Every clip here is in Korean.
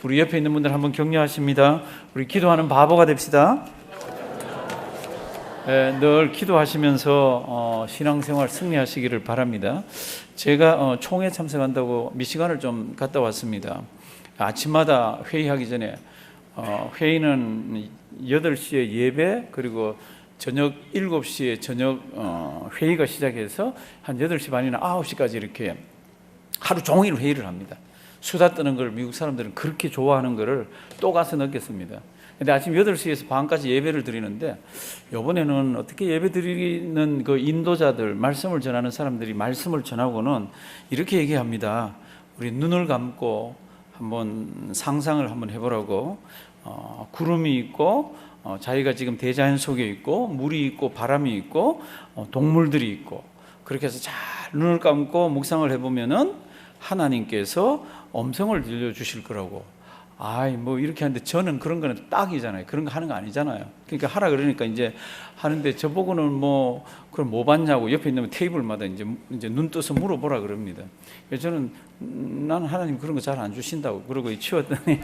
우리 옆에 있는 분들 한번 격려하십니다. 우리 기도하는 바보가 됩시다. 늘 기도하시면서 신앙생활 승리하시기를 바랍니다. 제가 총회 참석한다고 미시간을 좀 갔다 왔습니다. 아침마다 회의하기 전에 회의는 8시에 예배, 그리고 저녁 7시에 저녁 회의가 시작해서 한 8시 반이나 9시까지 이렇게 하루 종일 회의를 합니다. 수다 떠는 걸 미국 사람들은 그렇게 좋아하는 거를 또 가서 느꼈습니다. 근데 아침 8시에서 반까지 예배를 드리는데, 이번에는 어떻게 예배 드리는 그 인도자들, 말씀을 전하는 사람들이 말씀을 전하고는 이렇게 얘기합니다. 우리 눈을 감고 한번 상상을 한번 해보라고. 구름이 있고, 자기가 지금 대자연 속에 있고, 물이 있고, 바람이 있고, 동물들이 있고, 그렇게 해서 잘 눈을 감고 묵상을 해보면은 하나님께서 음성을 들려주실 거라고. 뭐 이렇게 하는데, 저는 그런 거는 딱이잖아요. 그런 거 하는 거 아니잖아요. 그러니까 하라 그러니까 이제 하는데, 저보고는 그럼 뭐 봤냐고 옆에 있는 테이블마다 이제 눈 떠서 물어보라 그럽니다. 그래서 저는 나는 하나님 그런 거 잘 안 주신다고 그러고 치웠더니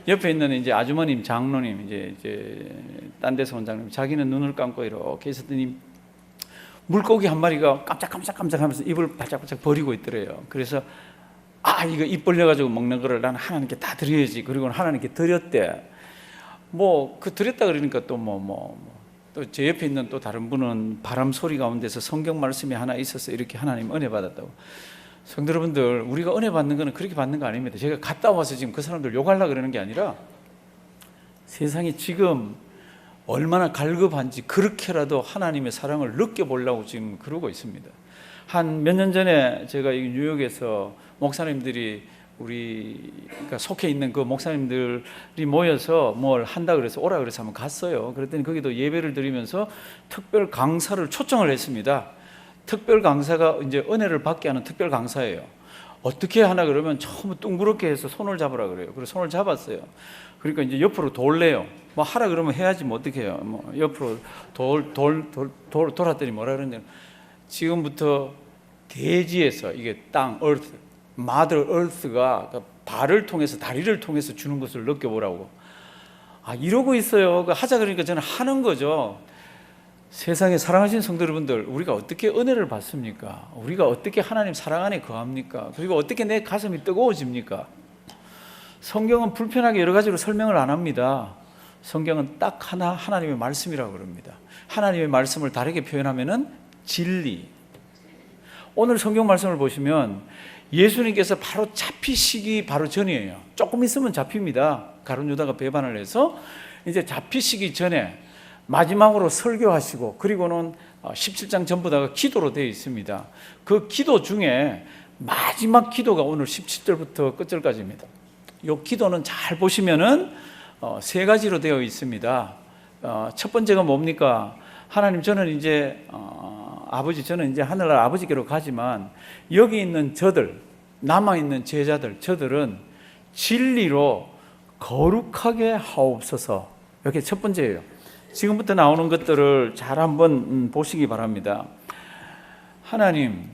옆에 있는 이제 아주머님, 장로님, 이제 딴 데서 온 장로님, 자기는 눈을 감고 이렇게 있었더니 물고기 한 마리가 깜짝깜짝 하면서 입을 바짝바짝 버리고 있더래요. 그래서 이거 입 벌려가지고 먹는 거를 나는 하나님께 다 드려야지. 그리고 하나님께 드렸대. 그 드렸다 그러니까 또 제 옆에 있는 또 다른 분은 바람 소리 가운데서 성경 말씀이 하나 있어서 이렇게 하나님 은혜 받았다고. 성도 여러분들, 우리가 은혜 받는 거는 그렇게 받는 거 아닙니다. 제가 갔다 와서 지금 그 사람들 욕하려고 그러는 게 아니라, 세상이 지금 얼마나 갈급한지 그렇게라도 하나님의 사랑을 느껴보려고 지금 그러고 있습니다. 한 몇 년 전에 제가 뉴욕에서 목사님들이 그러니까 속해 있는 그 목사님들이 모여서 뭘 한다 그래서 오라 그래서 한번 갔어요. 그랬더니 거기도 예배를 드리면서 특별 강사를 초청을 했습니다. 특별 강사가 이제 은혜를 받게 하는 특별 강사예요. 어떻게 하나 그러면 처음 둥그렇게 해서 손을 잡으라 그래요. 그래서 손을 잡았어요. 그러니까 이제 옆으로 돌래요. 하라 그러면 해야지 어떻게 해요. 옆으로 돌았더니 뭐라 그러냐. 지금부터 대지에서 이게 땅, earth, mother earth가 발을 통해서, 다리를 통해서 주는 것을 느껴보라고. 이러고 있어요. 하자 그러니까 저는 하는 거죠. 세상에 사랑하신 성도 여러분들, 우리가 어떻게 은혜를 받습니까? 우리가 어떻게 하나님 사랑 안에 거합니까? 그리고 어떻게 내 가슴이 뜨거워집니까? 성경은 불편하게 여러 가지로 설명을 안 합니다. 성경은 딱 하나, 하나님의 말씀이라고 그럽니다. 하나님의 말씀을 다르게 표현하면은 진리. 오늘 성경 말씀을 보시면 예수님께서 바로 잡히시기 바로 전이에요. 조금 있으면 잡힙니다. 가룟 유다가 배반을 해서 이제 잡히시기 전에 마지막으로 설교하시고, 그리고는 17장 전부 다가 기도로 되어 있습니다. 그 기도 중에 마지막 기도가 오늘 17절부터 끝절까지입니다. 이 기도는 잘 보시면은 3가지로 되어 있습니다. 첫 번째가 뭡니까? 하나님, 저는 이제 저는 이제 하늘나라 아버지께로 가지만 여기 있는 저들, 남아있는 제자들, 저들은 진리로 거룩하게 하옵소서. 이게 첫 번째예요. 지금부터 나오는 것들을 잘 한번 보시기 바랍니다. 하나님,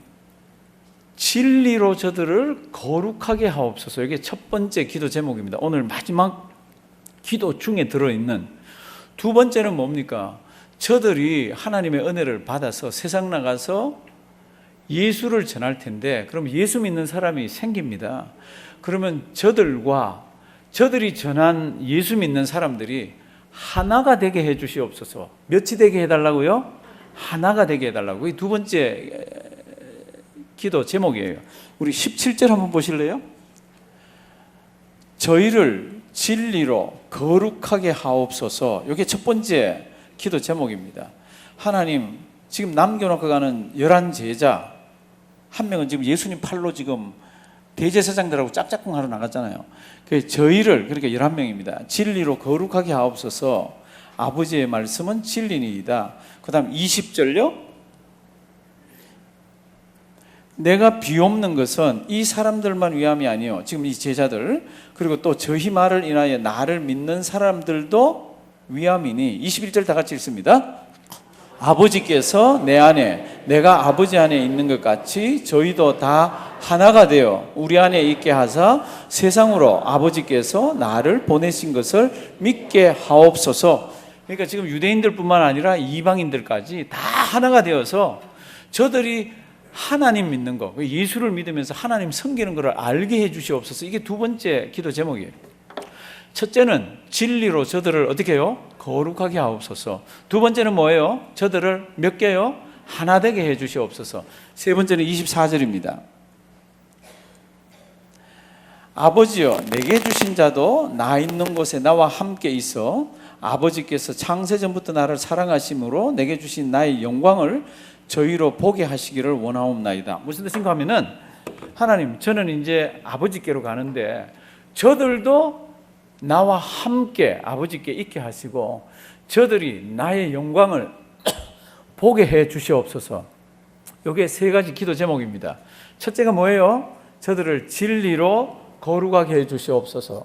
진리로 저들을 거룩하게 하옵소서. 이게 첫 번째 기도 제목입니다. 오늘 마지막 기도 중에 들어있는. 두 번째는 뭡니까? 저들이 하나님의 은혜를 받아서 세상 나가서 예수를 전할 텐데, 그럼 예수 믿는 사람이 생깁니다. 그러면 저들이 전한 예수 믿는 사람들이 하나가 되게 해 주시옵소서. 몇이 되게 해달라고요? 하나가 되게 해달라고. 이 두 번째 기도 제목이에요. 우리 17절 한번 보실래요? 저희를 진리로 거룩하게 하옵소서. 이게 첫 번째 기도 제목입니다. 하나님, 지금 남겨놓고 가는 11제자, 한 명은 지금 예수님 팔로 지금 대제사장들하고 짝짝꿍 하러 나갔잖아요. 저희를, 그러니까 11명입니다. 진리로 거룩하게 하옵소서. 아버지의 말씀은 진리니이다. 그 다음 20절요. 내가 비옵는 것은 이 사람들만 위함이 아니요, 지금 이 제자들, 그리고 또 저희 말을 인하여 나를 믿는 사람들도 위함이니. 21절 다 같이 읽습니다. 아버지께서 내 안에, 내가 아버지 안에 있는 것 같이 저희도 다 하나가 되어 우리 안에 있게 하사 세상으로 아버지께서 나를 보내신 것을 믿게 하옵소서. 그러니까 지금 유대인들뿐만 아니라 이방인들까지 다 하나가 되어서 저들이 하나님 믿는 거, 예수를 믿으면서 하나님 섬기는 것을 알게 해 주시옵소서. 이게 두 번째 기도 제목이에요. 첫째는 진리로 저들을 어떻게 해요? 거룩하게 하옵소서. 두 번째는 뭐예요? 저들을 몇 개요? 하나 되게 해 주시옵소서. 세 번째는 24절입니다. 아버지여, 내게 주신 자도 나 있는 곳에 나와 함께 있어 아버지께서 창세전부터 나를 사랑하심으로 내게 주신 나의 영광을 저희로 보게 하시기를 원하옵나이다. 무슨 뜻인가 하면은, 하나님, 저는 이제 아버지께로 가는데 저들도 나와 함께 아버지께 있게 하시고 저들이 나의 영광을 보게 해 주시옵소서. 이게 세 가지 기도 제목입니다. 첫째가 뭐예요? 저들을 진리로 거룩하게 해 주시옵소서.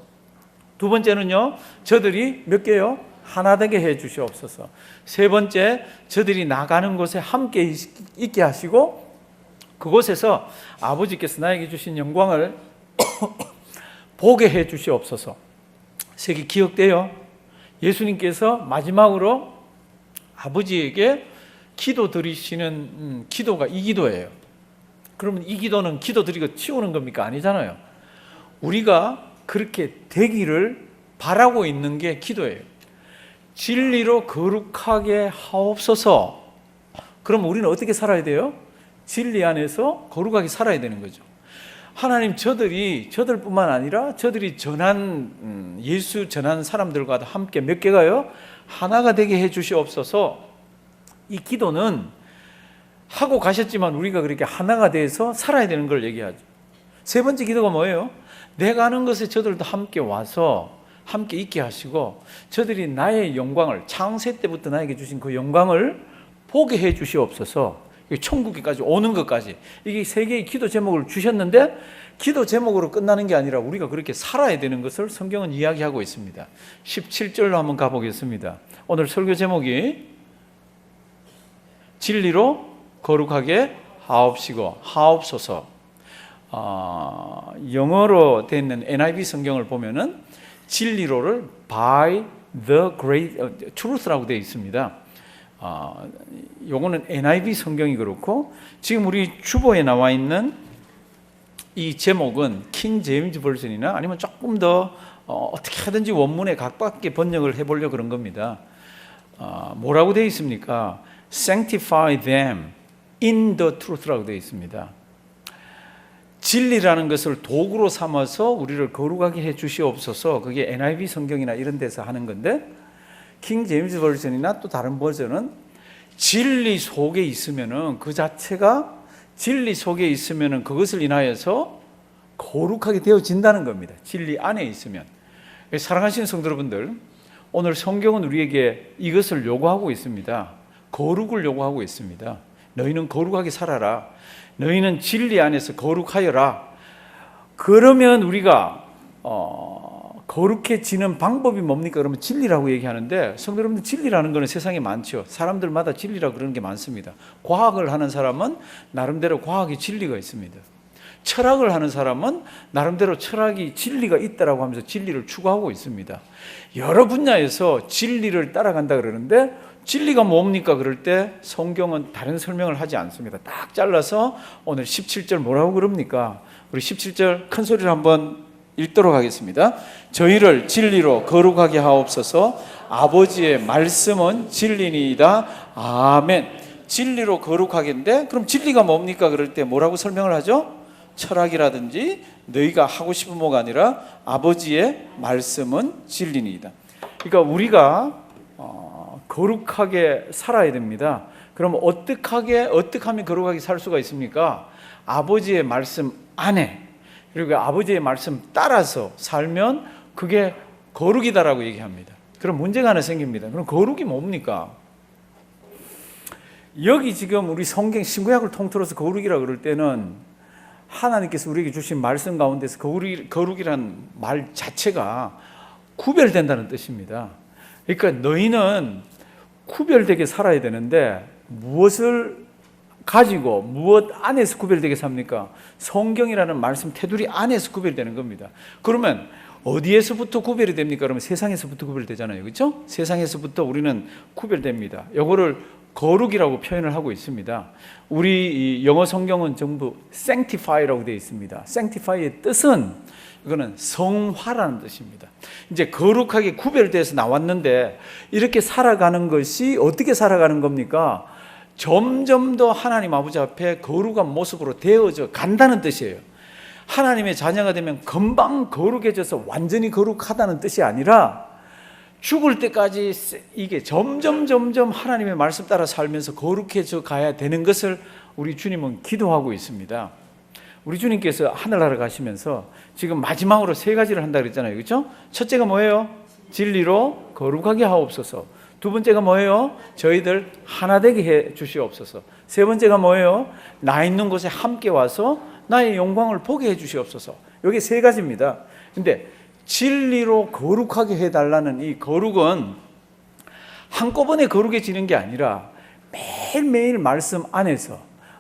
두 번째는요, 저들이 몇 개요? 하나 되게 해 주시옵소서. 세 번째, 저들이 나가는 곳에 함께 있게 하시고 그곳에서 아버지께서 나에게 주신 영광을 보게 해 주시옵소서. 세 개 기억돼요? 예수님께서 마지막으로 아버지에게 기도 드리시는 기도가 이 기도예요. 그러면 이 기도는 기도 드리고 치우는 겁니까? 아니잖아요. 우리가 그렇게 되기를 바라고 있는 게 기도예요. 진리로 거룩하게 하옵소서. 그럼 우리는 어떻게 살아야 돼요? 진리 안에서 거룩하게 살아야 되는 거죠. 하나님, 저들뿐만 아니라 저들이 예수 전한 사람들과 함께 몇 개가요? 하나가 되게 해 주시옵소서. 이 기도는 하고 가셨지만 우리가 그렇게 하나가 돼서 살아야 되는 걸 얘기하죠. 세 번째 기도가 뭐예요? 내가 아는 것에 저들도 함께 와서 함께 있게 하시고 저들이 나의 영광을, 창세 때부터 나에게 주신 그 영광을 보게 해 주시옵소서. 천국에까지 오는 것까지, 이게 세 개의 기도 제목을 주셨는데 기도 제목으로 끝나는 게 아니라 우리가 그렇게 살아야 되는 것을 성경은 이야기하고 있습니다. 17절로 한번 가보겠습니다. 오늘 설교 제목이 진리로 거룩하게 하옵소서. 영어로 되어 있는 NIV 성경을 보면은 진리로를 by the great truth라고 되어 있습니다. 요거는 NIV 성경이 그렇고, 지금 우리 주보에 나와 있는 이 제목은 킹 제임스 버전이나 아니면 조금 더 어떻게 하든지 원문에 각각의 번역을 해보려고 그런 겁니다. 뭐라고 되어 있습니까? Sanctify them in the truth라고 되어 있습니다. 진리라는 것을 도구로 삼아서 우리를 거룩하게 해 주시옵소서. 그게 NIV 성경이나 이런 데서 하는 건데, 킹 제임스 버전이나 또 다른 버전은 진리 속에 있으면은 그 자체가 진리 속에 있으면은 그것을 인하여서 거룩하게 되어진다는 겁니다. 진리 안에 있으면. 사랑하시는 성도 여러분들, 오늘 성경은 우리에게 이것을 요구하고 있습니다. 거룩을 요구하고 있습니다. 너희는 거룩하게 살아라. 너희는 진리 안에서 거룩하여라. 그러면 우리가 거룩해지는 방법이 뭡니까? 그러면 진리라고 얘기하는데, 성도 여러분들, 진리라는 것은 세상에 많죠. 사람들마다 진리라고 그러는 게 많습니다. 과학을 하는 사람은 나름대로 과학의 진리가 있습니다. 철학을 하는 사람은 나름대로 철학이 진리가 있다라고 하면서 진리를 추구하고 있습니다. 여러 분야에서 진리를 따라간다 그러는데, 진리가 뭡니까? 그럴 때 성경은 다른 설명을 하지 않습니다. 딱 잘라서 오늘 17절 뭐라고 그럽니까? 우리 17절 큰 소리로 한번 읽도록 하겠습니다. 저희를 진리로 거룩하게 하옵소서. 아버지의 말씀은 진리니이다. 아멘. 진리로 거룩하게인데, 그럼 진리가 뭡니까? 그럴 때 뭐라고 설명을 하죠? 철학이라든지 너희가 하고 싶은 뭐가 아니라 아버지의 말씀은 진리니이다. 그러니까 우리가 거룩하게 살아야 됩니다. 그럼 어떻게 하면 거룩하게 살 수가 있습니까? 아버지의 말씀 안에, 그리고 아버지의 말씀 따라서 살면 그게 거룩이다라고 얘기합니다. 그럼 문제가 하나 생깁니다. 그럼 거룩이 뭡니까? 여기 지금 우리 성경 신구약을 통틀어서 거룩이라고 그럴 때는 하나님께서 우리에게 주신 말씀 가운데서 거룩이란 말 자체가 구별된다는 뜻입니다. 그러니까 너희는 구별되게 살아야 되는데 무엇을 가지고 무엇 안에서 구별되게 삽니까? 성경이라는 말씀 테두리 안에서 구별되는 겁니다. 그러면 어디에서부터 구별이 됩니까? 그러면 세상에서부터 구별되잖아요. 그렇죠? 세상에서부터 우리는 구별됩니다. 이거를 거룩이라고 표현을 하고 있습니다. 우리 영어 성경은 전부 sanctify라고 되어 있습니다. sanctify의 뜻은 이거는 성화라는 뜻입니다. 이제 거룩하게 구별돼서 나왔는데 이렇게 살아가는 것이 어떻게 살아가는 겁니까? 점점 더 하나님 아버지 앞에 거룩한 모습으로 되어져 간다는 뜻이에요. 하나님의 자녀가 되면 금방 거룩해져서 완전히 거룩하다는 뜻이 아니라 죽을 때까지 이게 점점 하나님의 말씀 따라 살면서 거룩해져 가야 되는 것을 우리 주님은 기도하고 있습니다. 우리 주님께서 하늘나라 가시면서 지금 마지막으로 3가지를 한다 그랬잖아요. 그렇죠? 첫째가 뭐예요? 진리로 거룩하게 하옵소서. 두 번째가 뭐예요? 저희들 하나 되게 해 주시옵소서. 세 번째가 뭐예요? 나 있는 곳에 함께 와서 나의 영광을 보게 해 주시옵소서. 여기 3가지입니다. 근데 진리로 거룩하게 해달라는 이 거룩은 한꺼번에 거룩해지는 게 아니라 매일매일 말씀 안에서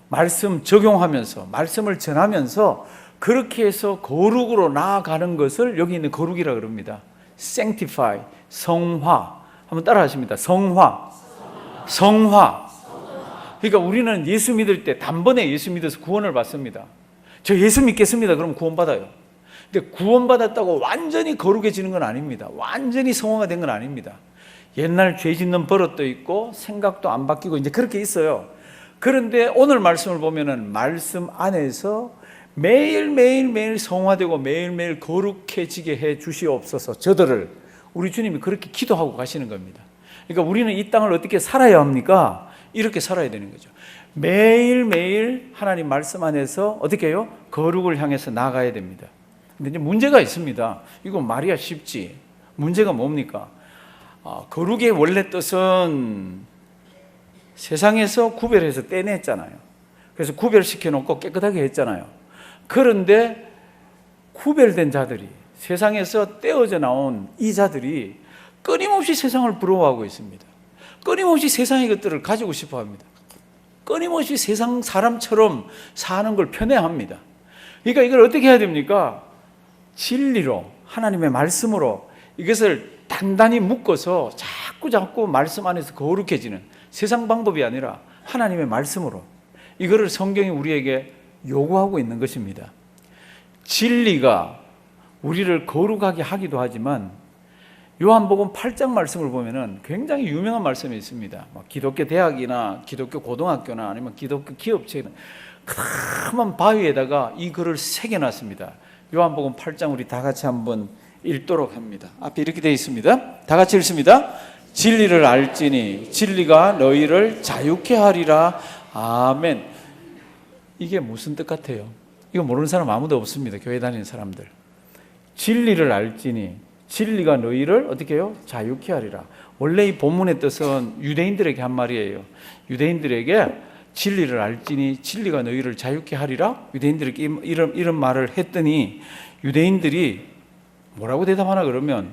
말씀 적용하면서 말씀을 전하면서 그렇게 해서 거룩으로 나아가는 것을 여기 있는 거룩이라고 그럽니다. sanctify, 성화. 한번 따라 하십니다. 성화. 그러니까 우리는 예수 믿을 때 단번에 예수 믿어서 구원을 받습니다. 저 예수 믿겠습니다. 그럼 구원받아요. 근데 구원받았다고 완전히 거룩해지는 건 아닙니다. 완전히 성화가 된 건 아닙니다. 옛날 죄 짓는 버릇도 있고 생각도 안 바뀌고 이제 그렇게 있어요. 그런데 오늘 말씀을 보면은 말씀 안에서 매일 성화되고 매일매일 거룩해지게 해 주시옵소서. 저들을 우리 주님이 그렇게 기도하고 가시는 겁니다. 그러니까 우리는 이 땅을 어떻게 살아야 합니까? 이렇게 살아야 되는 거죠. 매일매일 하나님 말씀 안에서 어떻게 해요? 거룩을 향해서 나가야 됩니다. 근데 이제 문제가 있습니다. 이거 말이야 쉽지. 문제가 뭡니까? 거룩의 원래 뜻은 세상에서 구별해서 떼냈잖아요. 그래서 구별시켜 놓고 깨끗하게 했잖아요. 그런데 구별된 자들이 세상에서 떼어져 나온 이 자들이 끊임없이 세상을 부러워하고 있습니다. 끊임없이 세상의 것들을 가지고 싶어 합니다. 끊임없이 세상 사람처럼 사는 걸 편애합니다. 그러니까 이걸 어떻게 해야 됩니까? 진리로 하나님의 말씀으로 이것을 단단히 묶어서 자꾸 말씀 안에서 거룩해지는 세상 방법이 아니라 하나님의 말씀으로 이거를 성경이 우리에게 요구하고 있는 것입니다. 진리가 우리를 거룩하게 하기도 하지만 요한복음 8장 말씀을 보면은 굉장히 유명한 말씀이 있습니다. 기독교 대학이나 기독교 고등학교나 아니면 기독교 기업체는 큰 바위에다가 이 글을 새겨놨습니다. 요한복음 8장 우리 다 같이 한번 읽도록 합니다. 앞에 이렇게 되어 있습니다. 다 같이 읽습니다. 진리를 알지니 진리가 너희를 자유케 하리라. 아멘. 이게 무슨 뜻 같아요? 이거 모르는 사람 아무도 없습니다. 교회 다니는 사람들. 진리를 알지니 진리가 너희를 어떻게 해요? 자유케 하리라. 원래 이 본문의 뜻은 유대인들에게 한 말이에요. 유대인들에게 진리를 알지니 진리가 너희를 자유케 하리라. 유대인들에게 이런 말을 했더니 유대인들이 뭐라고 대답하나 그러면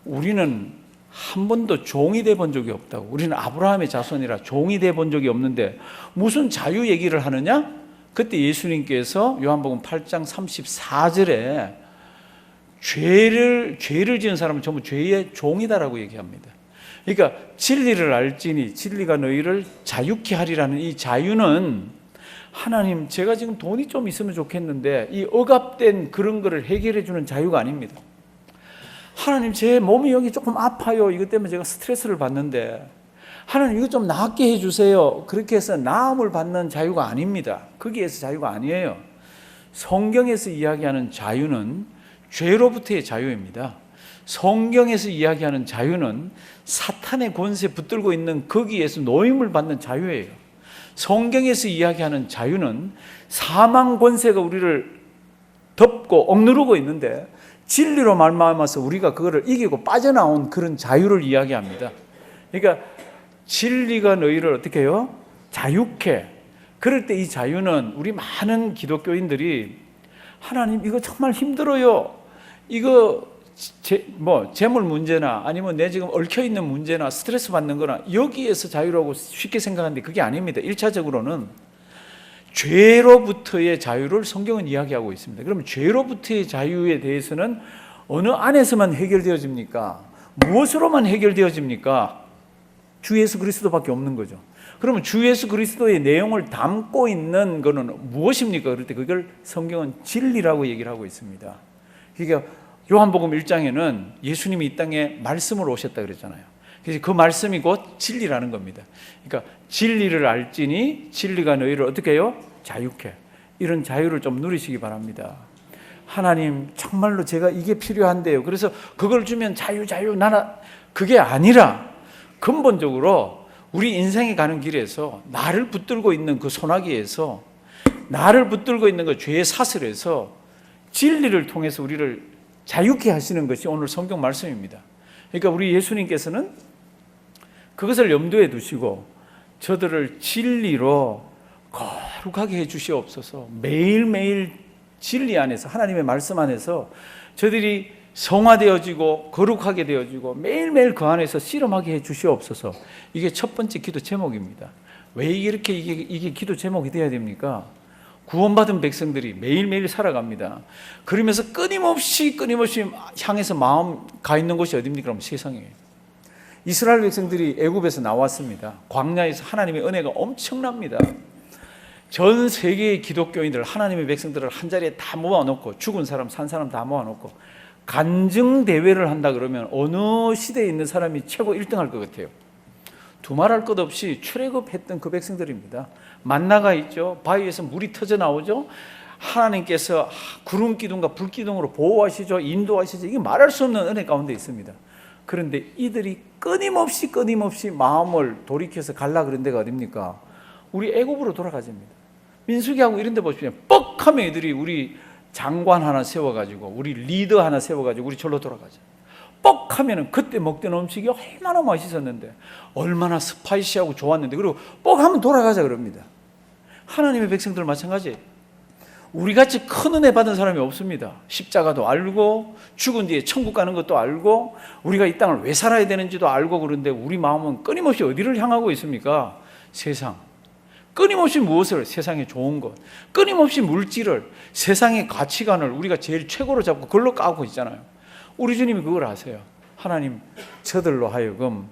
우리는 한 번도 종이 돼 본 적이 없다고. 우리는 아브라함의 자손이라 종이 돼 본 적이 없는데 무슨 자유 얘기를 하느냐? 그때 예수님께서 요한복음 8장 34절에 죄를 지은 사람은 전부 죄의 종이다라고 얘기합니다. 그러니까 진리를 알지니 진리가 너희를 자유케 하리라는 이 자유는 하나님 제가 지금 돈이 좀 있으면 좋겠는데 이 억압된 그런 거를 해결해 주는 자유가 아닙니다. 하나님 제 몸이 여기 조금 아파요. 이것 때문에 제가 스트레스를 받는데 하나님 이거 좀 낫게 해주세요. 그렇게 해서 나음을 받는 자유가 아닙니다. 거기에서 자유가 아니에요. 성경에서 이야기하는 자유는 죄로부터의 자유입니다. 성경에서 이야기하는 자유는 사탄의 권세 붙들고 있는 거기에서 노임을 받는 자유예요. 성경에서 이야기하는 자유는 사망 권세가 우리를 덮고 억누르고 있는데 진리로 말미암아서 우리가 그거를 이기고 빠져나온 그런 자유를 이야기합니다. 그러니까 진리가 너희를 어떻게 해요? 자유케. 그럴 때 이 자유는 우리 많은 기독교인들이 하나님 이거 정말 힘들어요. 이거 재물 문제나 아니면 내 지금 얽혀 있는 문제나 스트레스 받는 거나 여기에서 자유라고 쉽게 생각하는데 그게 아닙니다. 1차적으로는 죄로부터의 자유를 성경은 이야기하고 있습니다. 그러면 죄로부터의 자유에 대해서는 어느 안에서만 해결되어집니까? 무엇으로만 해결되어집니까? 주 예수 그리스도밖에 없는 거죠. 그러면 주 예수 그리스도의 내용을 담고 있는 것은 무엇입니까? 그럴 때 그걸 성경은 진리라고 얘기를 하고 있습니다. 그러니까 요한복음 1장에는 예수님이 이 땅에 말씀으로 오셨다 그랬잖아요. 그래서 그 말씀이 곧 진리라는 겁니다. 그러니까 진리를 알지니 진리가 너희를 어떻게 해요? 자유케. 이런 자유를 좀 누리시기 바랍니다. 하나님 정말로 제가 이게 필요한데요. 그래서 그걸 주면 자유 나나 그게 아니라 근본적으로 우리 인생에 가는 길에서 나를 붙들고 있는 그 소나기에서 나를 붙들고 있는 그 죄의 사슬에서 진리를 통해서 우리를 자유케 하시는 것이 오늘 성경 말씀입니다. 그러니까 우리 예수님께서는 그것을 염두에 두시고 저들을 진리로 거룩하게 해 주시옵소서. 매일매일 진리 안에서 하나님의 말씀 안에서 저들이 성화되어지고 거룩하게 되어지고 매일매일 그 안에서 씨름하게 해 주시옵소서. 이게 첫 번째 기도 제목입니다. 왜 이렇게 이게 기도 제목이 되어야 됩니까? 구원받은 백성들이 매일매일 살아갑니다. 그러면서 끊임없이 향해서 마음 가 있는 곳이 어디입니까? 그럼 세상이에요. 이스라엘 백성들이 애굽에서 나왔습니다. 광야에서 하나님의 은혜가 엄청납니다. 전 세계의 기독교인들, 하나님의 백성들을 한 자리에 다 모아놓고 죽은 사람, 산 사람 다 모아놓고 간증 대회를 한다 그러면 어느 시대에 있는 사람이 최고 1등할 것 같아요. 두말할 것 없이 출애굽했던 그 백성들입니다. 만나가 있죠. 바위에서 물이 터져 나오죠. 하나님께서 구름 기둥과 불 기둥으로 보호하시죠. 인도하시죠. 이게 말할 수 없는 은혜 가운데 있습니다. 그런데 이들이 끊임없이 마음을 돌이켜서 갈라 그런 데가 어딥니까? 우리 애굽으로 돌아가집니다. 민수기하고 이런 데 보시면 뻑하면 애들이 우리 장관 하나 세워가지고 우리 리더 하나 세워가지고 우리 절로 돌아가죠. 뻑하면은 그때 먹던 음식이 얼마나 맛있었는데 얼마나 스파이시하고 좋았는데 그리고 뻑하면 돌아가자 그럽니다. 하나님의 백성들 마찬가지예요. 우리같이 큰 은혜 받은 사람이 없습니다. 십자가도 알고 죽은 뒤에 천국 가는 것도 알고 우리가 이 땅을 왜 살아야 되는지도 알고 그런데 우리 마음은 끊임없이 어디를 향하고 있습니까? 세상. 끊임없이 무엇을? 세상에 좋은 것. 끊임없이 물질을, 세상의 가치관을 우리가 제일 최고로 잡고 그걸로 까고 있잖아요. 우리 주님이 그걸 아세요. 하나님 저들로 하여금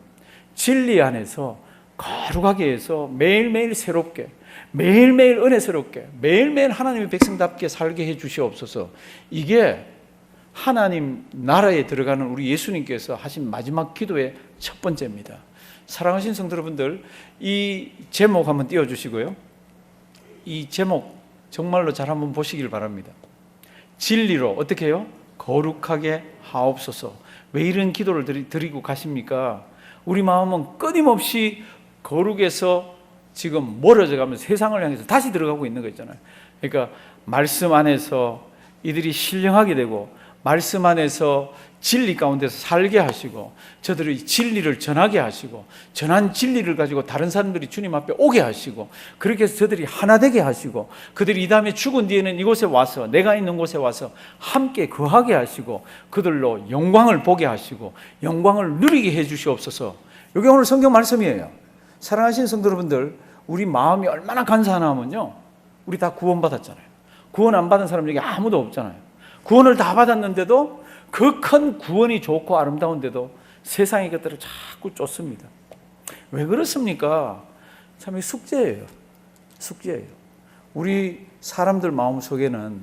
진리 안에서 거룩하게 해서 매일매일 새롭게 매일매일 은혜스럽게 매일매일 하나님의 백성답게 살게 해 주시옵소서. 이게 하나님 나라에 들어가는 우리 예수님께서 하신 마지막 기도의 첫 번째입니다. 사랑하신 성도 여러분들, 이 제목 한번 띄워주시고요. 이 제목 정말로 잘 한번 보시길 바랍니다. 진리로 어떻게 해요? 거룩하게 하옵소서. 왜 이런 기도를 드리고 가십니까? 우리 마음은 끊임없이 거룩에서 지금 멀어져 가면서 세상을 향해서 다시 들어가고 있는 거 있잖아요. 그러니까 말씀 안에서 이들이 신령하게 되고 말씀 안에서 진리 가운데서 살게 하시고 저들이 진리를 전하게 하시고 전한 진리를 가지고 다른 사람들이 주님 앞에 오게 하시고 그렇게 해서 저들이 하나 되게 하시고 그들이 이 다음에 죽은 뒤에는 이곳에 와서 내가 있는 곳에 와서 함께 거하게 하시고 그들로 영광을 보게 하시고 영광을 누리게 해 주시옵소서. 이게 오늘 성경 말씀이에요. 사랑하시는 성도 여러분들, 우리 마음이 얼마나 간사하냐면요, 우리 다 구원받았잖아요. 구원 안 받은 사람 여기 아무도 없잖아요. 구원을 다 받았는데도 그 큰 구원이 좋고 아름다운데도 세상의 것들을 자꾸 쫓습니다. 왜 그렇습니까? 참 이 숙제예요. 숙제예요. 우리 사람들 마음속에는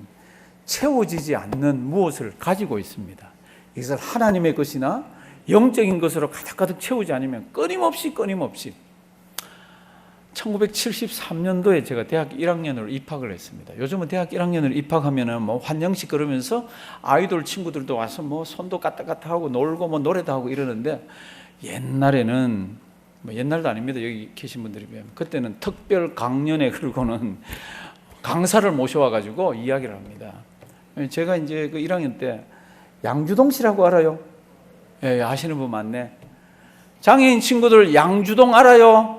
채워지지 않는 무엇을 가지고 있습니다. 이것을 하나님의 것이나 영적인 것으로 가득가득 채우지 않으면 끊임없이 1973년도에 제가 대학 1학년으로 입학을 했습니다. 요즘은 대학 1학년을 입학하면은 뭐 환영식 그러면서 아이돌 친구들도 와서 뭐 손도 까딱까딱 하고 놀고 뭐 노래도 하고 이러는데 옛날에는 뭐 옛날도 아닙니다. 여기 계신 분들이 보면 그때는 특별 강연회 그러고는 강사를 모셔와 가지고 이야기를 합니다. 제가 이제 그 1학년 때 양주동 씨라고 알아요? 예, 아시는 분 많네. 장애인 친구들 양주동 알아요?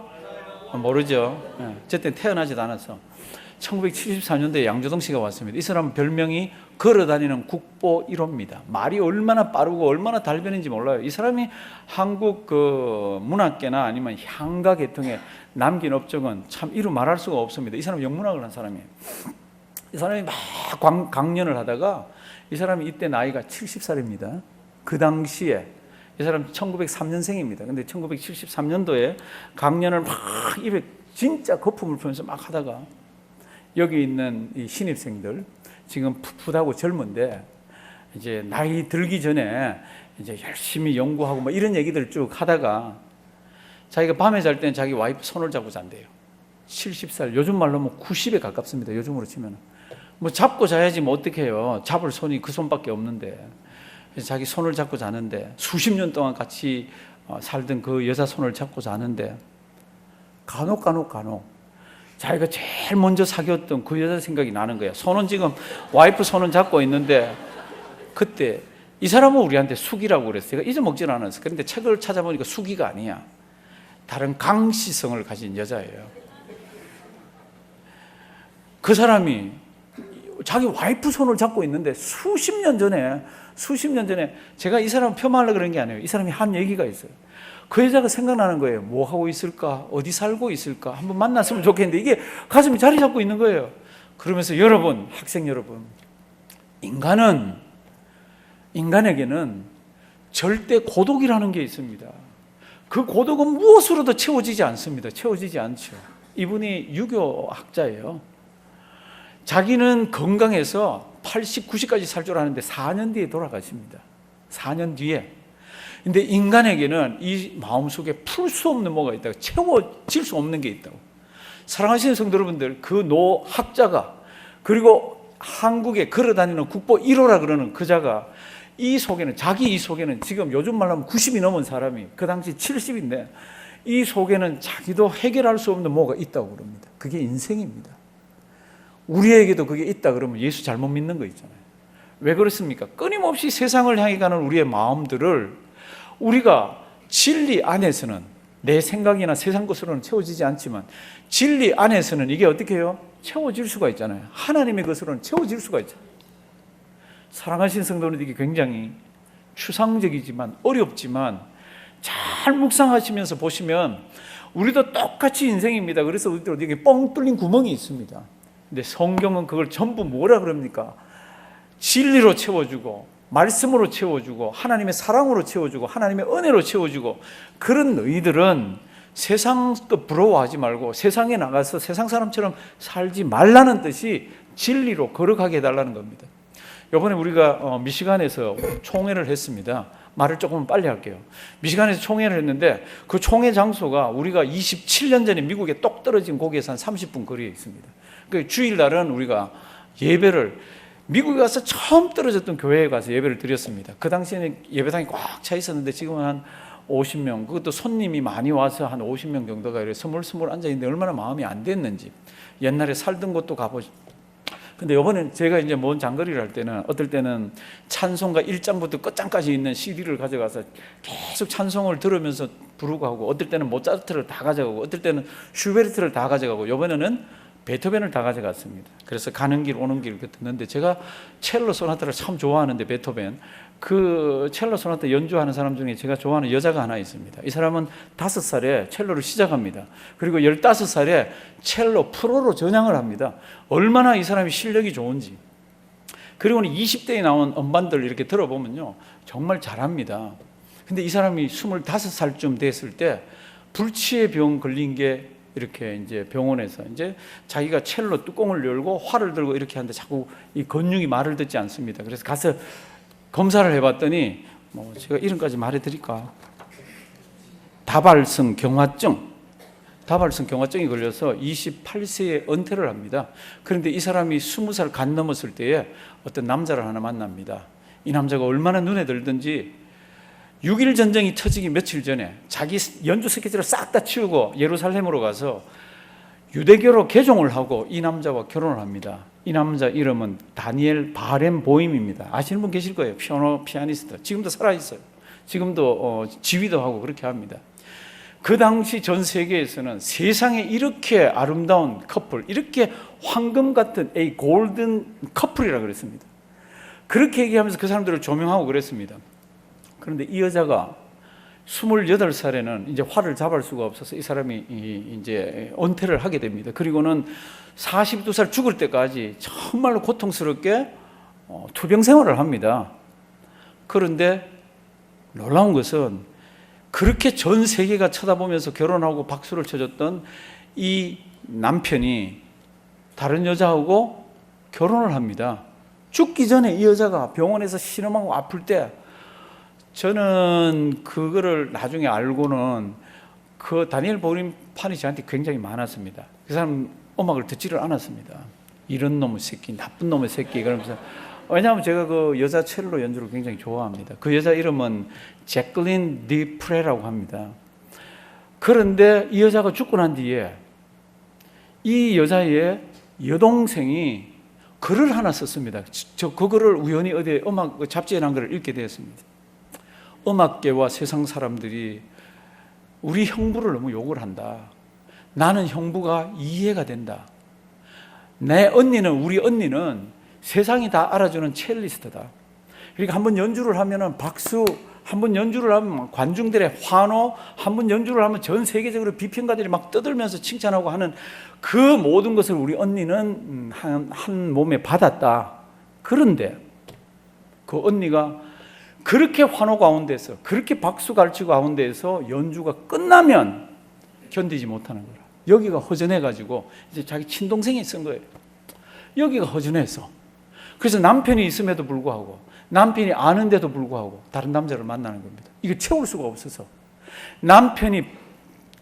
모르죠. 어쨌든 태어나지도 않았어. 1974년도에 양조동 씨가 왔습니다. 이 사람 별명이 걸어다니는 국보 1호입니다. 말이 얼마나 빠르고 얼마나 달변인지 몰라요. 이 사람이 한국 그 문학계나 아니면 향가 계통에 남긴 업적은 참 이루 말할 수가 없습니다. 이 사람은 영문학을 한 사람이에요. 이 사람이 막 강연을 하다가 이 사람이 이때 나이가 70살입니다. 그 당시에 이 사람 1903년생입니다. 근데 1973년도에 강연을 막 입에 진짜 거품을 풀면서 막 하다가 여기 있는 이 신입생들 지금 풋풋하고 젊은데 이제 나이 들기 전에 이제 열심히 연구하고 뭐 이런 얘기들 쭉 하다가 자기가 밤에 잘 때는 자기 와이프 손을 잡고 잔대요. 70살, 요즘 말로 뭐 90에 가깝습니다. 요즘으로 치면 뭐 잡고 자야지 뭐 어떻게 해요. 잡을 손이 그 손밖에 없는데 자기 손을 잡고 자는데 수십 년 동안 같이 살던 그 여자 손을 잡고 자는데 간혹 자기가 제일 먼저 사귀었던 그 여자 생각이 나는 거야. 손은 지금 와이프 손은 잡고 있는데 그때 이 사람은 우리한테 숙이라고 그랬어요. 잊어먹지는 않았어요. 그런데 책을 찾아보니까 숙이가 아니야. 다른 강시성을 가진 여자예요. 그 사람이 자기 와이프 손을 잡고 있는데 수십 년 전에 제가 이 사람 폄하하려고 그런 게 아니에요. 이 사람이 한 얘기가 있어요. 그 여자가 생각나는 거예요. 뭐 하고 있을까? 어디 살고 있을까? 한번 만났으면 좋겠는데 이게 가슴이 자리 잡고 있는 거예요. 그러면서 여러분, 학생 여러분, 인간에게는 절대 고독이라는 게 있습니다. 그 고독은 무엇으로도 채워지지 않습니다. 채워지지 않죠. 이분이 유교학자예요. 자기는 건강해서 80, 90까지 살 줄 아는데 4년 뒤에 돌아가십니다. 4년 뒤에. 근데 인간에게는 이 마음속에 풀 수 없는 뭐가 있다고, 채워질 수 없는 게 있다고. 사랑하시는 성도 여러분들, 그 노학자가, 그리고 한국에 걸어다니는 국보 1호라 그러는 그 자가 자기 이 속에는 지금 요즘 말로 하면 90이 넘은 사람이 그 당시 70인데 이 속에는 자기도 해결할 수 없는 뭐가 있다고 그럽니다. 그게 인생입니다. 우리에게도 그게 있다 그러면 예수 잘못 믿는 거 있잖아요. 왜 그렇습니까? 끊임없이 세상을 향해 가는 우리의 마음들을 우리가 진리 안에서는 내 생각이나 세상 것으로는 채워지지 않지만 진리 안에서는 이게 어떻게 해요? 채워질 수가 있잖아요. 하나님의 것으로는 채워질 수가 있잖아요. 사랑하신 성도는 이게 굉장히 추상적이지만 어렵지만 잘 묵상하시면서 보시면 우리도 똑같이 인생입니다. 그래서 우리도 여기 뻥 뚫린 구멍이 있습니다. 근데 성경은 그걸 전부 뭐라 그럽니까? 진리로 채워주고 말씀으로 채워주고 하나님의 사랑으로 채워주고 하나님의 은혜로 채워주고 그런 너희들은 세상 것 부러워하지 말고 세상에 나가서 세상 사람처럼 살지 말라는 뜻이 진리로 걸어가게 해달라는 겁니다. 이번에 우리가 미시간에서 총회를 했습니다. 말을 조금 빨리 할게요. 미시간에서 총회를 했는데 그 총회 장소가 우리가 27년 전에 미국에 똑 떨어진 거기에서 한 30분 거리에 있습니다. 그 주일날은 우리가 예배를 미국에 가서 처음 떨어졌던 교회에 가서 예배를 드렸습니다. 그 당시에는 예배당이 꽉 차 있었는데 지금은 한 50명, 그것도 손님이 많이 와서 한 50명 정도가 이렇게 스물스물 앉아있는데 얼마나 마음이 안 됐는지. 옛날에 살던 곳도 가보죠. 근데 이번엔 제가 이제 먼 장거리를 할 때는 어떨 때는 찬송가 1장부터 끝장까지 있는 CD를 가져가서 계속 찬송을 들으면서 부르고 하고, 어떨 때는 모차르트를 다 가져가고, 어떨 때는 슈베르트를 다 가져가고, 이번에는 베토벤을 다 가져갔습니다. 그래서 가는 길 오는 길 듣는데 제가 첼로 소나타를 참 좋아하는데 베토벤 그 첼로 소나타 연주하는 사람 중에 제가 좋아하는 여자가 하나 있습니다. 이 사람은 5살에 첼로를 시작합니다. 그리고 15살에 첼로 프로로 전향을 합니다. 얼마나 이 사람이 실력이 좋은지. 그리고는 20대에 나온 음반들 이렇게 들어보면요 정말 잘합니다. 근데 이 사람이 25살쯤 됐을 때 불치의 병 걸린 게 이렇게 이제 병원에서 이제 자기가 첼로 뚜껑을 열고 활을 들고 이렇게 하는데 자꾸 이 근육이 말을 듣지 않습니다. 그래서 가서 검사를 해봤더니 뭐 제가 이름까지 말해드릴까? 다발성 경화증이 걸려서 28세에 은퇴를 합니다. 그런데 이 사람이 20살 간 넘었을 때에 어떤 남자를 하나 만납니다. 이 남자가 얼마나 눈에 들든지 6.1 전쟁이 터지기 며칠 전에 자기 연주 스케줄을 싹 다 치우고 예루살렘으로 가서 유대교로 개종을 하고 이 남자와 결혼을 합니다. 이 남자 이름은 다니엘 바렌보임입니다. 아시는 분 계실 거예요. 피아니스트. 지금도 살아있어요. 지금도 지휘도 하고 그렇게 합니다. 그 당시 전 세계에서는 세상에 이렇게 아름다운 커플, 이렇게 황금 같은 이 골든 커플이라고 그랬습니다. 그렇게 얘기하면서 그 사람들을 조명하고 그랬습니다. 그런데 이 여자가 28살에는 이제 화를 잡을 수가 없어서 이 사람이 이제 은퇴를 하게 됩니다. 그리고는 42살 죽을 때까지 정말로 고통스럽게 투병 생활을 합니다. 그런데 놀라운 것은 그렇게 전 세계가 쳐다보면서 결혼하고 박수를 쳐줬던 이 남편이 다른 여자하고 결혼을 합니다. 죽기 전에 이 여자가 병원에서 신음하고 아플 때 저는 그거를 나중에 알고는 그 다니엘 보림 판이 저한테 굉장히 많았습니다. 그 사람 음악을 듣지를 않았습니다. 이런 놈의 새끼, 나쁜 놈의 새끼 그러면서. 왜냐하면 제가 그 여자 첼로 연주를 굉장히 좋아합니다. 그 여자 이름은 제클린 디 프레라고 합니다. 그런데 이 여자가 죽고 난 뒤에 이 여자의 여동생이 글을 하나 썼습니다. 저 그거를 우연히 어디 음악 잡지에 난 글을 읽게 되었습니다. 음악계와 세상 사람들이 우리 형부를 너무 욕을 한다. 나는 형부가 이해가 된다. 내 언니는, 우리 언니는 세상이 다 알아주는 첼리스트다. 그러니까 한번 연주를 하면은 박수, 한번 연주를 하면 관중들의 환호, 한번 연주를 하면 전 세계적으로 비평가들이 막 떠들면서 칭찬하고 하는 그 모든 것을 우리 언니는 한 몸에 받았다. 그런데 그 언니가 그렇게 환호 가운데서, 그렇게 박수 갈치고 가운데에서 연주가 끝나면 견디지 못하는 거라. 여기가 허전해가지고 이제 자기 친동생이 쓴 거예요. 여기가 허전해서. 그래서 남편이 있음에도 불구하고, 남편이 아는데도 불구하고 다른 남자를 만나는 겁니다. 이거 채울 수가 없어서. 남편이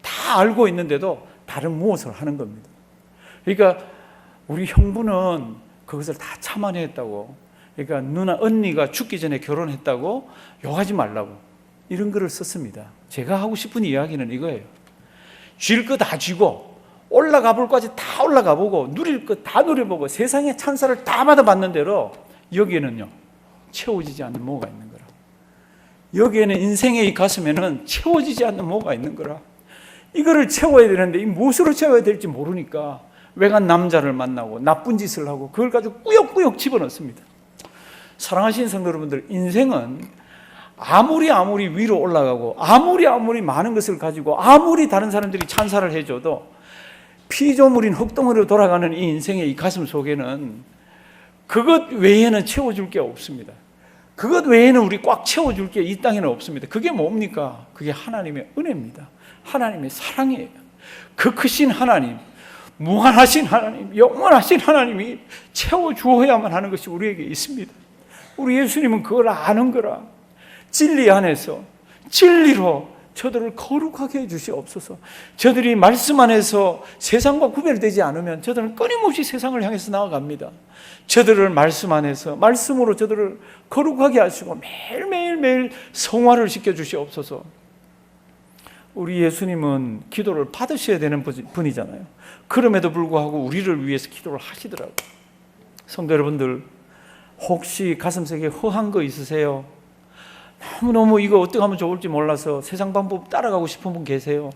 다 알고 있는데도 다른 무엇을 하는 겁니다. 그러니까 우리 형부는 그것을 다 참아냈다고. 그러니까 누나, 언니가 죽기 전에 결혼했다고 욕하지 말라고 이런 글을 썼습니다. 제가 하고 싶은 이야기는 이거예요. 쥘 거 다 쥐고 올라가 볼 것까지 다 올라가 보고 누릴 것 다 누려보고 세상의 찬사를 다 받아봤는 대로 여기에는요 채워지지 않는 뭐가 있는 거라. 여기에는 인생의 이 가슴에는 채워지지 않는 뭐가 있는 거라. 이거를 채워야 되는데 이 무엇으로 채워야 될지 모르니까 외간 남자를 만나고 나쁜 짓을 하고 그걸 가지고 꾸역꾸역 집어넣습니다. 사랑하시는 성도 여러분들, 인생은 아무리 위로 올라가고 아무리 많은 것을 가지고 아무리 다른 사람들이 찬사를 해줘도 피조물인 흙덩어리로 돌아가는 이 인생의 이 가슴 속에는 그것 외에는 채워줄 게 없습니다. 그것 외에는 우리 꽉 채워줄 게 이 땅에는 없습니다. 그게 뭡니까? 그게 하나님의 은혜입니다. 하나님의 사랑이에요. 그 크신 하나님, 무한하신 하나님, 영원하신 하나님이 채워주어야만 하는 것이 우리에게 있습니다. 우리 예수님은 그걸 아는 거라. 진리 안에서 진리로 저들을 거룩하게 해주시옵소서. 저들이 말씀 안에서 세상과 구별되지 않으면 저들은 끊임없이 세상을 향해서 나아갑니다. 저들을 말씀 안에서 말씀으로 저들을 거룩하게 하시고 매일 성화를 시켜주시옵소서. 우리 예수님은 기도를 받으셔야 되는 분이잖아요. 그럼에도 불구하고 우리를 위해서 기도를 하시더라고요. 성도 여러분들, 혹시 가슴속에 허한 거 있으세요? 너무너무 이거 어떻게 하면 좋을지 몰라서 세상 방법 따라가고 싶은 분 계세요?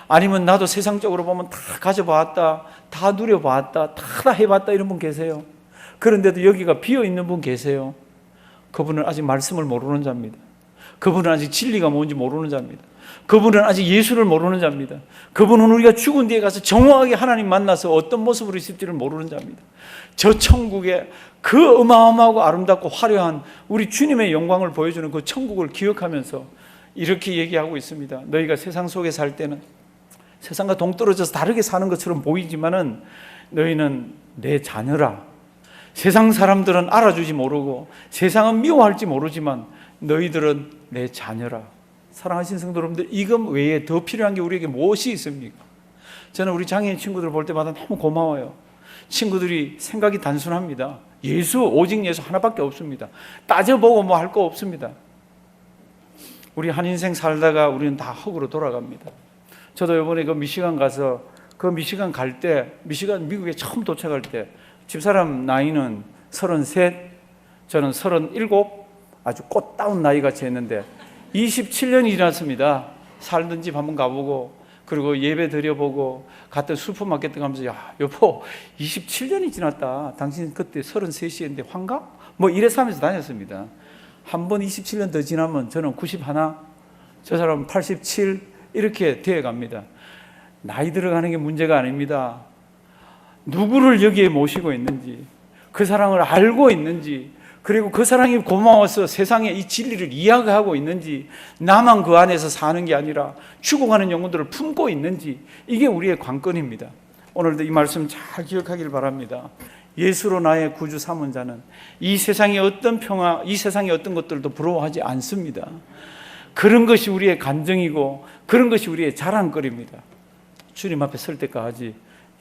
아니면 나도 세상적으로 보면 다 가져봤다, 다 누려봤다, 다 해봤다 이런 분 계세요? 그런데도 여기가 비어있는 분 계세요? 그분은 아직 말씀을 모르는 자입니다. 그분은 아직 진리가 뭔지 모르는 자입니다. 그분은 아직 예수를 모르는 자입니다. 그분은 우리가 죽은 뒤에 가서 정확하게 하나님 만나서 어떤 모습으로 있을지를 모르는 자입니다. 저 천국에 그 어마어마하고 아름답고 화려한 우리 주님의 영광을 보여주는 그 천국을 기억하면서 이렇게 얘기하고 있습니다. 너희가 세상 속에 살 때는 세상과 동떨어져서 다르게 사는 것처럼 보이지만은 너희는 내 자녀라. 세상 사람들은 알아주지 모르고 세상은 미워할지 모르지만 너희들은 내 자녀라. 사랑하시는 성도 여러분들, 이것 외에 더 필요한 게 우리에게 무엇이 있습니까? 저는 우리 장애인 친구들 볼 때마다 너무 고마워요. 친구들이 생각이 단순합니다. 예수, 오직 예수 하나밖에 없습니다. 따져보고 뭐 할 거 없습니다. 우리 한 인생 살다가 우리는 다 흙으로 돌아갑니다. 저도 이번에 그 미시간 가서 그 미시간 갈 때, 미시간 미국에 처음 도착할 때 집사람 나이는 33, 저는 37, 아주 꽃다운 나이같이 했는데 27년이 지났습니다. 살던 집 한번 가보고, 그리고 예배 드려보고, 갔던 슈퍼마켓 가면서, 야, 여보, 27년이 지났다. 당신 그때 33이었는데 환갑? 뭐 이래서 하면서 다녔습니다. 한 번 27년 더 지나면 저는 91, 저 사람은 87, 이렇게 되어 갑니다. 나이 들어가는 게 문제가 아닙니다. 누구를 여기에 모시고 있는지, 그 사랑을 알고 있는지, 그리고 그 사랑이 고마워서 세상에 이 진리를 이야기하고 있는지, 나만 그 안에서 사는 게 아니라 죽어가는 영혼들을 품고 있는지, 이게 우리의 관건입니다. 오늘도 이 말씀 잘 기억하길 바랍니다. 예수로 나의 구주 삼은 자는 이 세상의 어떤 평화, 이 세상의 어떤 것들도 부러워하지 않습니다. 그런 것이 우리의 간증이고 그런 것이 우리의 자랑거리입니다. 주님 앞에 설 때까지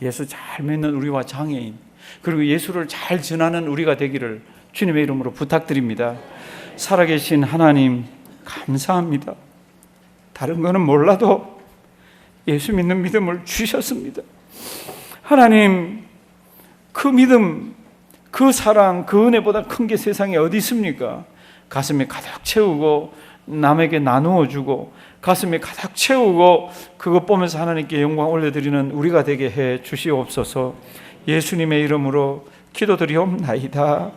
예수 잘 믿는 우리와 장애인, 그리고 예수를 잘 전하는 우리가 되기를 주님의 이름으로 부탁드립니다. 살아계신 하나님, 감사합니다. 다른 거는 몰라도 예수 믿는 믿음을 주셨습니다. 하나님, 그 믿음, 그 사랑, 그 은혜보다 큰 게 세상에 어디 있습니까? 가슴에 가득 채우고 남에게 나누어 주고 가슴에 가득 채우고 그것 보면서 하나님께 영광 올려드리는 우리가 되게 해 주시옵소서. 예수님의 이름으로 기도드리옵나이다.